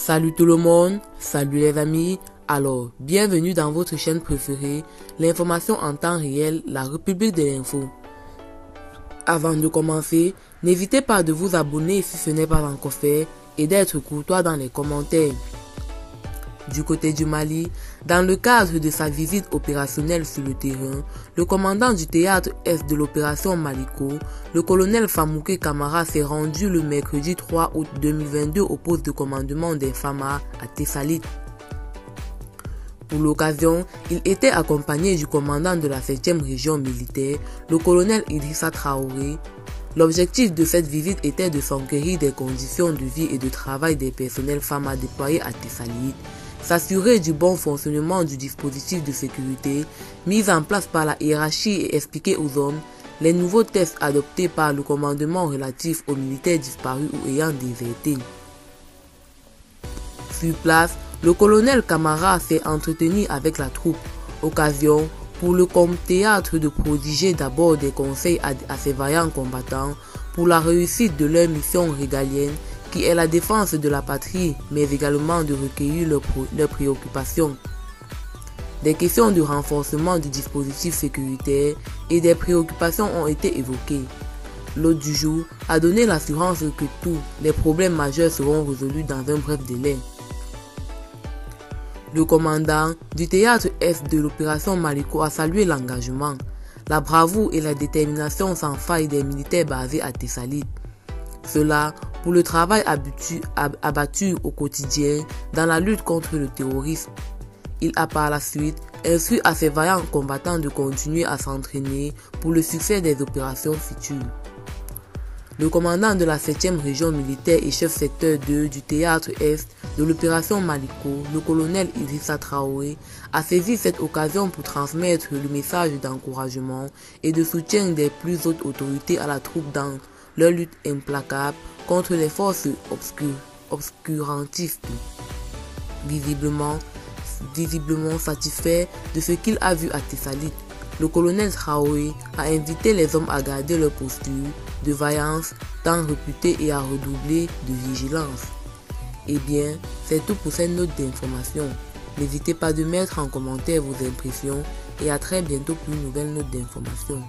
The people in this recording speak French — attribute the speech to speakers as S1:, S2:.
S1: Salut tout le monde, salut les amis, alors bienvenue dans votre chaîne préférée, l'information en temps réel, la République de l'info. Avant de commencer, n'hésitez pas de vous abonner si ce n'est pas encore fait et d'être courtois dans les commentaires. Du côté du Mali, dans le cadre de sa visite opérationnelle sur le terrain, le commandant du théâtre Est de l'opération Maliko, le colonel Famouké Kamara, s'est rendu le mercredi 3 août 2022 au poste de commandement des FAMA à Tessalit. Pour l'occasion, il était accompagné du commandant de la 7e région militaire, le colonel Idrissa Traoré. L'objectif de cette visite était de s'enquérir des conditions de vie et de travail des personnels FAMA déployés à Tessalit, s'assurer du bon fonctionnement du dispositif de sécurité mis en place par la hiérarchie et expliquer aux hommes les nouveaux tests adoptés par le commandement relatifs aux militaires disparus ou ayant déserté. Sur place, le colonel Kamara s'est entretenu avec la troupe, occasion pour le théâtre de prodiguer d'abord des conseils à ses vaillants combattants pour la réussite de leur mission régalienne qui est la défense de la patrie, mais également de recueillir leurs préoccupations. Des questions de renforcement du dispositif sécuritaire et des préoccupations ont été évoquées. L'hôte du jour a donné l'assurance que tous les problèmes majeurs seront résolus dans un bref délai. Le commandant du théâtre Est de l'opération Maliko a salué l'engagement, la bravoure et la détermination sans faille des militaires basés à Tessalit. Cela pour le travail abattu au quotidien dans la lutte contre le terrorisme. Il a par la suite instruit à ses vaillants combattants de continuer à s'entraîner pour le succès des opérations futures. Le commandant de la 7e région militaire et chef secteur 2 du théâtre Est de l'opération Maliko, le colonel Idrissa Traoré, a saisi cette occasion pour transmettre le message d'encouragement et de soutien des plus hautes autorités à la troupe dans leur lutte implacable contre les forces obscurantistes. Visiblement satisfait de ce qu'il a vu à Tessalit, le colonel Traoré a invité les hommes à garder leur posture de vaillance tant réputée et à redoubler de vigilance. Eh bien, c'est tout pour cette note d'information. N'hésitez pas de mettre en commentaire vos impressions et à très bientôt pour une nouvelle note d'information.